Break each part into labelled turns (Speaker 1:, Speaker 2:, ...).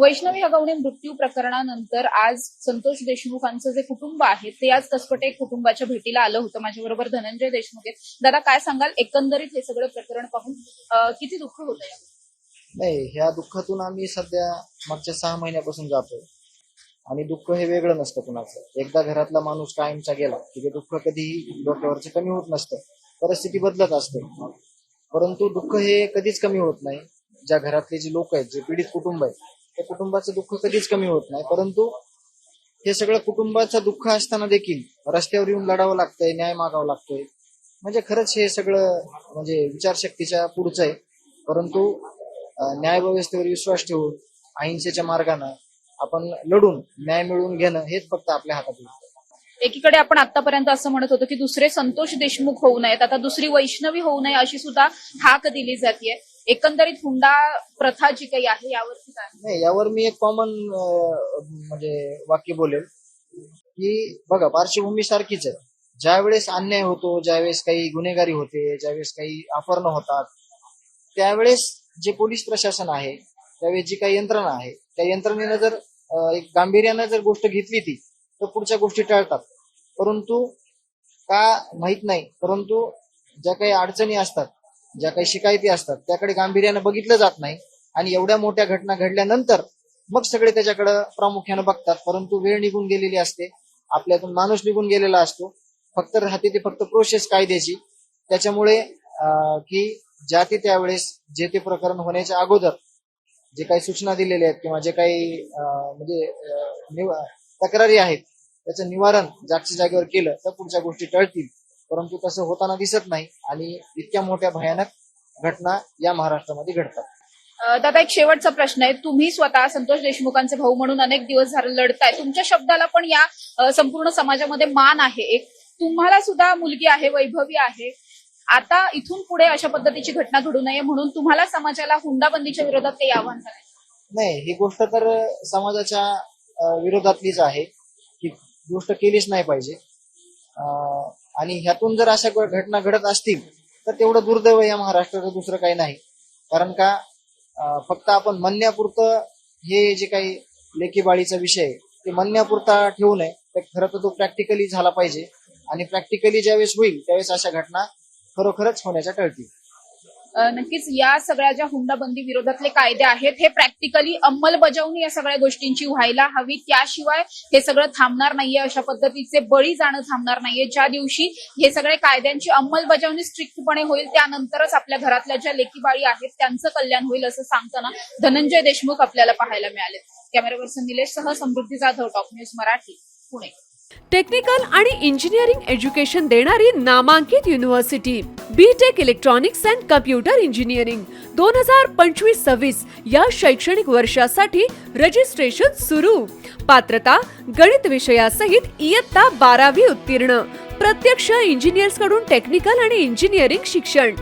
Speaker 1: वैष्णवी हगवणे मृत्यू प्रकरणानंतर आज संतोष देशमुखांचं जे कुटुंब आहे ते आज कसपटे कुटुंबाच्या भेटीला आलं होतं. माझ्याबरोबर धनंजय देशमुख आहेत. दादा, काय सांगाल, एकंदरीत हे सगळं प्रकरण पाहून किती दुःख होतं?
Speaker 2: नाही, ह्या दुःखातून आम्ही सध्या मागच्या 6 महिन्यापासून जातोय आणि दुःख हे वेगळं नसतं कुणाचं. एकदा घरातला माणूस कायमचा गेला की ते दुःख कधीही डोक्यावरचं कमी होत नसतं, परिस्थिती बदलत असते. परंतु दुःख हे कधीच कमी होत नाही. ज्या घरातले जे लोक आहेत, जे पीडित कुटुंब आहे, त्या कुटुंबाचं दुःख कधीच कमी होत नाही. परंतु हे सगळं कुटुंबाचं दुःख असताना देखील रस्त्यावर येऊन लढावं लागतंय, न्याय मागावं लागतोय. म्हणजे खरंच हे सगळं म्हणजे विचारशक्तीच्या पुढचं आहे. परंतु न्याय व्यवस्थेवर विश्वास ठेवून अहिंसेच्या मार्गाने आपण लढून न्याय मिळवून घेणं हेच फक्त आपल्या हातात आहे.
Speaker 1: एकीकडे आपण आतापर्यंत असं म्हणत होतो की दुसरे संतोष देशमुख होऊ नयेत, आता दुसरी वैष्णवी होऊ नये अशी सुद्धा हाक दिली जाते. एकंदरीत हुंडा प्रथा जी काही आहे यावरती काय?
Speaker 2: नाही, यावर मी एक कॉमन म्हणजे वाक्य बोलेल की बघा, पार्श्वभूमी सारखीच आहे. ज्यावेळेस अन्याय होतो, ज्यावेळेस काही गुन्हेगारी होते, ज्यावेळेस काही अपहरण होतात, त्यावेळेस जे पोलीस प्रशासन आहे, त्यावेळेस जी काही यंत्रणा आहे, त्या यंत्रणेनं जर एक गांभीर्यानं जर गोष्ट घेतली ती तर पुढच्या गोष्टी टळतात. परंतु का माहित नाही, परंतु ज्या काही अडचणी असतात, ज्या काही शिकायती असतात, त्याकडे गांभीर्यानं बघितलं जात नाही. आणि एवढ्या मोठ्या घटना घडल्यानंतर मग सगळे त्याच्याकडे प्रामुख्यानं बघतात. परंतु वेळ निघून गेलेली असते, आपल्यातून माणूस निघून गेलेला असतो. फक्त राहते ते फक्त प्रोसेस कायद्याची. त्याच्यामुळे की ज्या ते त्यावेळेस जे ते प्रकरण होण्याच्या अगोदर जे काही सूचना दिलेल्या आहेत किंवा जे काही तक्रारी आहेत, त्याचं निवारण जागच्या जागेवर केलं तर पुढच्या गोष्टी टळतील. परंतु तसं होताना दिसत नाही आणि इतक्या मोठ्या भयानक घटना या महाराष्ट्रामध्ये घडतात.
Speaker 1: दादा, एक शेवटचा प्रश्न आहे. तुम्ही स्वतः संतोष देशमुखांचे भाऊ म्हणून अनेक दिवस झाले लढताय. तुमच्या शब्दाला पण या संपूर्ण समाजामध्ये मान आहे. एक तुम्हाला सुद्धा मुलगी आहे, वैभवी आहे. आता इथून पुढे अशा पद्धतीची घटना घडू नये म्हणून तुम्हाला समाजाला हुंडाबंदीच्या विरोधात काही आव्हान करायचं?
Speaker 2: नाही, ही गोष्ट तर समाजाच्या विरोधातलीच आहे. ही गोष्ट केलीच नाही पाहिजे. आणि ह्यातून जर अशा घटना घडत असतील तर तेवढं दुर्दैव या महाराष्ट्राचं, दुसरं काही नाही. कारण का फक्त आपण म्हणण्यापुरतं हे जे काही लेकीबाळीचा विषय आहे ते म्हणण्यापुरता ठेवू नये. तर खरं तर तो प्रॅक्टिकली झाला पाहिजे. आणि प्रॅक्टिकली ज्यावेळेस होईल त्यावेळेस अशा घटना खरोखरच होण्याच्या टळतील.
Speaker 1: नक्कीच या सगळ्या ज्या हुंडाबंदी विरोधातले कायदे आहेत हे प्रॅक्टिकली अंमलबजावणी या सगळ्या गोष्टींची व्हायला हवी. त्याशिवाय हे सगळं थांबणार नाहीये, अशा पद्धतीचे बळी जाणं थांबणार नाहीये. ज्या दिवशी हे सगळ्या कायद्यांची अंमलबजावणी स्ट्रिक्टपणे होईल त्यानंतरच आपल्या घरातल्या ज्या लेकीबाळी आहेत त्यांचं कल्याण होईल, असं सांगताना धनंजय देशमुख आपल्याला पाहायला मिळाले. कॅमेरा पर्सन निलेश सह Samruddhi Jadhav, top news Marathi, Pune.
Speaker 3: Technical आणि इंजिनिअरिंग एज्युकेशन देणारी नामांकित university BTech electronics and computer engineering 2025-26 या शैक्षणिक वर्षासाठी रजिस्ट्रेशन सुरू. पात्रता गणित विषयासहित इयत्ता 12वी उत्तीर्ण. प्रत्यक्ष इंजिनियर्स कडून टेक्निकल आणि इंजिनिअरिंग शिक्षण.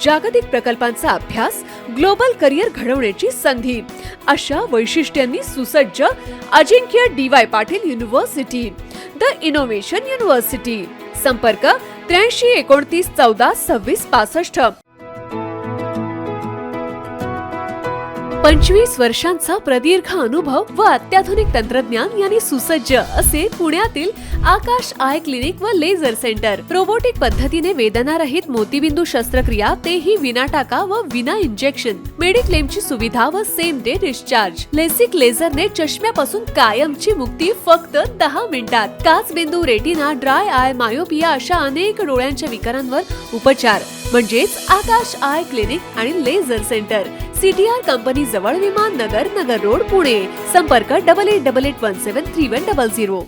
Speaker 3: जागतिक प्रकल्पांचा अभ्यास, ग्लोबल करिअर घडवण्याची संधी अशा वैशिष्ट्यांनी सुसज्ज अजिंक्य DY Patil university, the innovation university. संपर्क 83 29 14 26 65. 25 वर्षांचा प्रदीर्घ अनुभव व अत्याधुनिक तंत्रज्ञान यांनी सुसज्ज असे पुण्यातील आकाश आय क्लिनिक व लेझर सेंटर. रोबोटिक पद्धतीने वेदनारहित मोतीबिंदू शस्त्रक्रिया, तेही विना टाका व विना इंजेक्शन. मेडिक्लेमची सुविधा व सेम डे डिस्चार्ज. लेसिक लेझरने चष्म्यापासून कायमची मुक्ती फक्त 10 मिनिटात. काचबिंदू, रेटिना, ड्राय आय, मायोपिया अशा अनेक डोळ्यांच्या विकारांवर उपचार म्हणजेच आकाश आय क्लिनिक आणि लेझर सेंटर. CTR कंपनी जवळ, विमान नगर, नगर रोड, पुणे. संपर्क 8888173100.